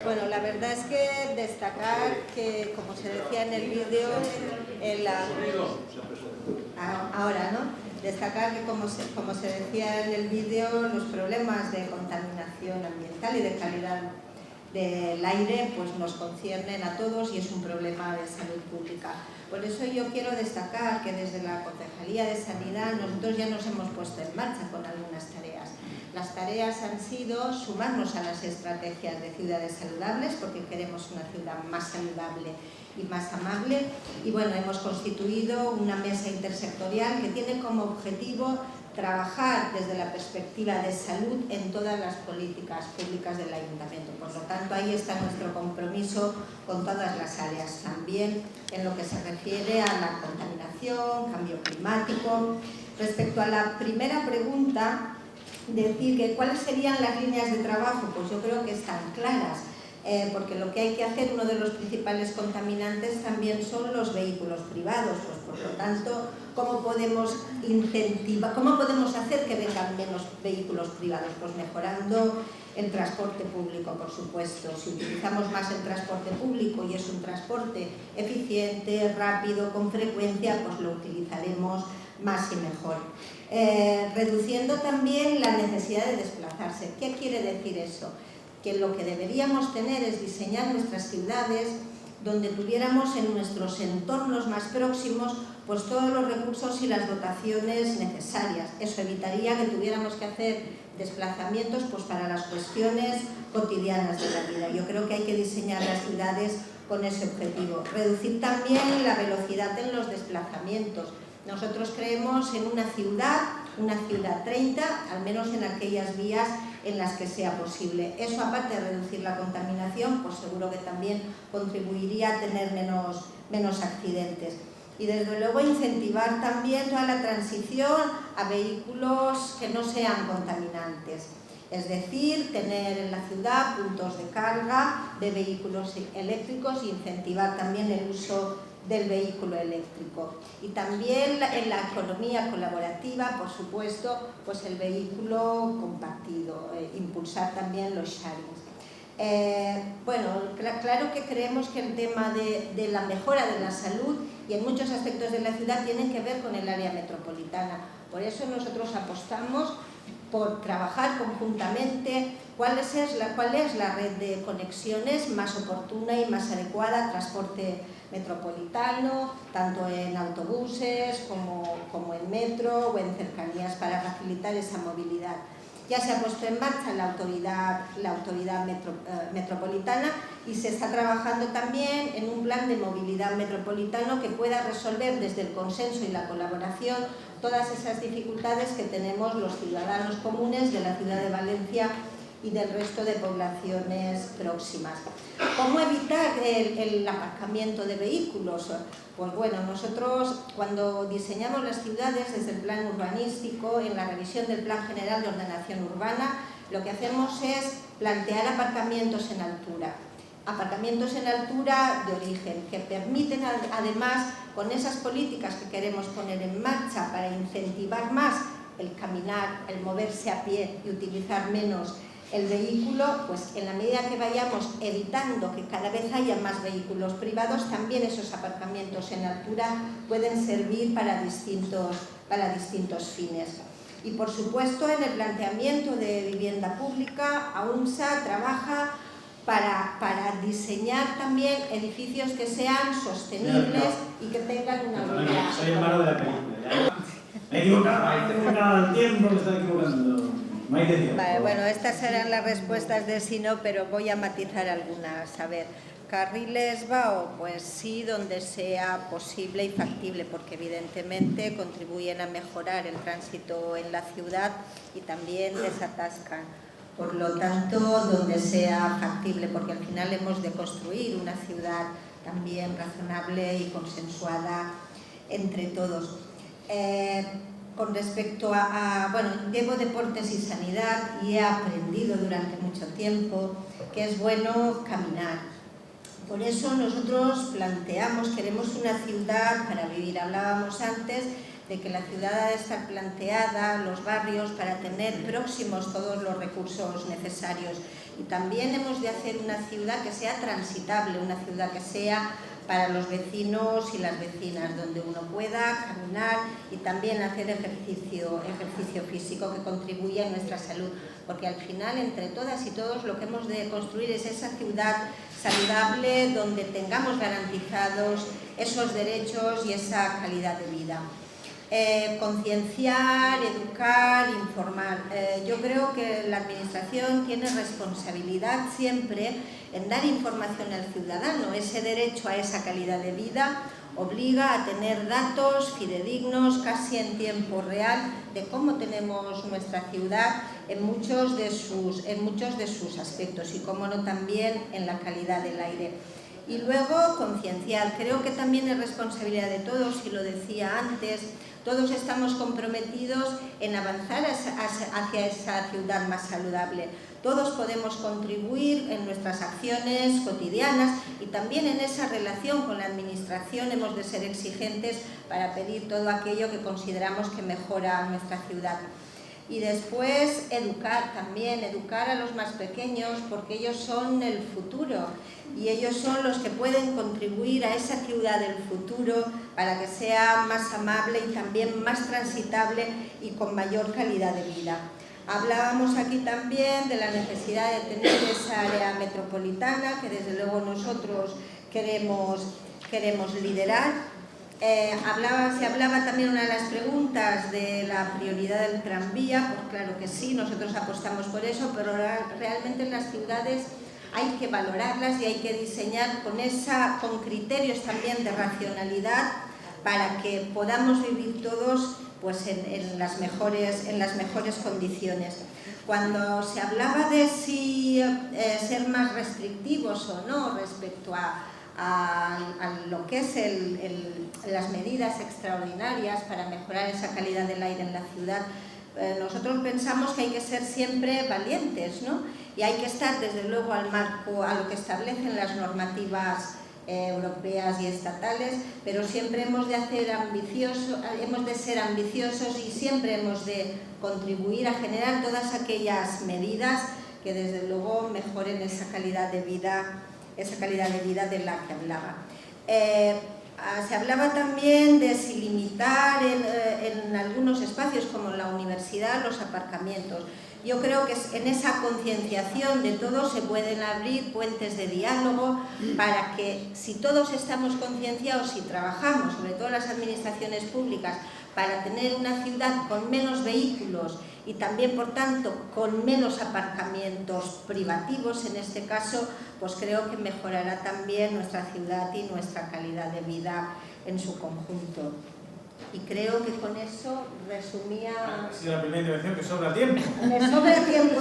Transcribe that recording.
Bueno, la verdad es que destacar que, como se decía en el vídeo, ahora, ¿no? Destacar que, como se decía en el vídeo, los problemas de contaminación ambiental y de calidad del aire pues nos conciernen a todos y es un problema de salud pública. Por eso yo quiero destacar que desde la Concejalía de Sanidad nosotros ya nos hemos puesto en marcha con algunas tareas. Las tareas han sido sumarnos a las estrategias de ciudades saludables, porque queremos una ciudad más saludable y más amable. Y bueno, hemos constituido una mesa intersectorial que tiene como objetivo trabajar desde la perspectiva de salud en todas las políticas públicas del Ayuntamiento. Por lo tanto, ahí está nuestro compromiso con todas las áreas, también en lo que se refiere a la contaminación, cambio climático. Respecto a la primera pregunta, decir que cuáles serían las líneas de trabajo, pues yo creo que están claras, porque lo que hay que hacer, uno de los principales contaminantes también son los vehículos privados, pues por lo tanto, ¿cómo podemos hacer que vengan menos vehículos privados? Pues mejorando el transporte público, por supuesto. Si utilizamos más el transporte público y es un transporte eficiente, rápido, con frecuencia, pues lo utilizaremos más y mejor. Reduciendo también la necesidad de desplazarse. ¿Qué quiere decir eso? Que lo que deberíamos tener es diseñar nuestras ciudades donde tuviéramos en nuestros entornos más próximos pues todos los recursos y las dotaciones necesarias. Eso evitaría que tuviéramos que hacer desplazamientos pues para las cuestiones cotidianas de la vida. Yo creo que hay que diseñar las ciudades con ese objetivo. Reducir también la velocidad en los desplazamientos. Nosotros creemos en una ciudad 30, al menos en aquellas vías en las que sea posible. Eso, aparte de reducir la contaminación, pues seguro que también contribuiría a tener menos accidentes. Y desde luego incentivar también toda la transición a vehículos que no sean contaminantes. Es decir, tener en la ciudad puntos de carga de vehículos eléctricos e incentivar también el uso del vehículo eléctrico. Y también en la economía colaborativa, por supuesto, pues el vehículo compartido, impulsar también los sharings. Bueno, claro que creemos que el tema de la mejora de la salud y en muchos aspectos de la ciudad tienen que ver con el área metropolitana. Por eso nosotros apostamos por trabajar conjuntamente cuál es la red de conexiones más oportuna y más adecuada, transporte metropolitano, tanto en autobuses como en metro o en cercanías, para facilitar esa movilidad. Ya se ha puesto en marcha la autoridad metropolitana y se está trabajando también en un plan de movilidad metropolitano que pueda resolver desde el consenso y la colaboración todas esas dificultades que tenemos los ciudadanos comunes de la ciudad de Valencia y del resto de poblaciones próximas. ¿Cómo evitar el aparcamiento de vehículos? Pues bueno, nosotros cuando diseñamos las ciudades desde el plan urbanístico, en la revisión del Plan General de Ordenación Urbana, lo que hacemos es plantear aparcamientos en altura. Aparcamientos en altura de origen, que permiten además, con esas políticas que queremos poner en marcha para incentivar más el caminar, el moverse a pie y utilizar menos el vehículo, pues en la medida que vayamos evitando que cada vez haya más vehículos privados, también esos aparcamientos en altura pueden servir para distintos fines. Y por supuesto, en el planteamiento de vivienda pública, AUNSA trabaja para diseñar también edificios que sean sostenibles y que tengan una vida. Soy el malo de la película. Me he equivocado el tiempo, me está equivocando. Vale, bueno, estas serán las respuestas de sí, no, pero voy a matizar algunas. A ver, carriles VAO, pues sí, donde sea posible y factible, porque evidentemente contribuyen a mejorar el tránsito en la ciudad y también desatascan. Por lo tanto, donde sea factible, porque al final hemos de construir una ciudad también razonable y consensuada entre todos. Con respecto bueno, llevo deportes y sanidad y he aprendido durante mucho tiempo que es bueno caminar. Por eso nosotros queremos una ciudad para vivir. Hablábamos antes de que la ciudad ha de estar planteada, los barrios, para tener próximos todos los recursos necesarios. Y también hemos de hacer una ciudad que sea transitable, una ciudad que sea para los vecinos y las vecinas, donde uno pueda caminar y también hacer ejercicio físico que contribuya a nuestra salud, porque al final, entre todas y todos, lo que hemos de construir es esa ciudad saludable donde tengamos garantizados esos derechos y esa calidad de vida. Concienciar, educar, informar. Yo creo que la Administración tiene responsabilidad siempre en dar información al ciudadano. Ese derecho a esa calidad de vida obliga a tener datos fidedignos, casi en tiempo real, de cómo tenemos nuestra ciudad en muchos de sus aspectos y, cómo no, también en la calidad del aire. Y luego, concienciar. Creo que también es responsabilidad de todos, y lo decía antes, todos estamos comprometidos en avanzar hacia esa ciudad más saludable. Todos podemos contribuir en nuestras acciones cotidianas y también en esa relación con la Administración hemos de ser exigentes para pedir todo aquello que consideramos que mejora nuestra ciudad. Y después educar también, educar a los más pequeños, porque ellos son el futuro y ellos son los que pueden contribuir a esa ciudad del futuro para que sea más amable y también más transitable y con mayor calidad de vida. Hablábamos aquí también de la necesidad de tener esa área metropolitana que desde luego nosotros queremos liderar. Se hablaba también, una de las preguntas, de la prioridad del tranvía. Pues claro que sí, nosotros apostamos por eso, pero realmente en las ciudades hay que valorarlas y hay que diseñar con criterios también de racionalidad para que podamos vivir todos pues en las mejores condiciones. Cuando se hablaba de si ser más restrictivos o no respecto a lo que es las medidas extraordinarias para mejorar esa calidad del aire en la ciudad, nosotros pensamos que hay que ser siempre valientes, ¿no? Y hay que estar desde luego al marco, a lo que establecen las normativas europeas y estatales, pero siempre hemos de ser ambiciosos y siempre hemos de contribuir a generar todas aquellas medidas que desde luego mejoren esa calidad de vida de la que hablaba. Se hablaba también de si limitar en algunos espacios como la universidad los aparcamientos. Yo creo que en esa concienciación de todos se pueden abrir puentes de diálogo para que, si todos estamos concienciados y trabajamos, sobre todo las administraciones públicas, para tener una ciudad con menos vehículos y también, por tanto, con menos aparcamientos privativos, en este caso, pues creo que mejorará también nuestra ciudad y nuestra calidad de vida en su conjunto. Y creo que con eso resumía... Ha sido la primera intervención que sobra tiempo. Me sobra tiempo.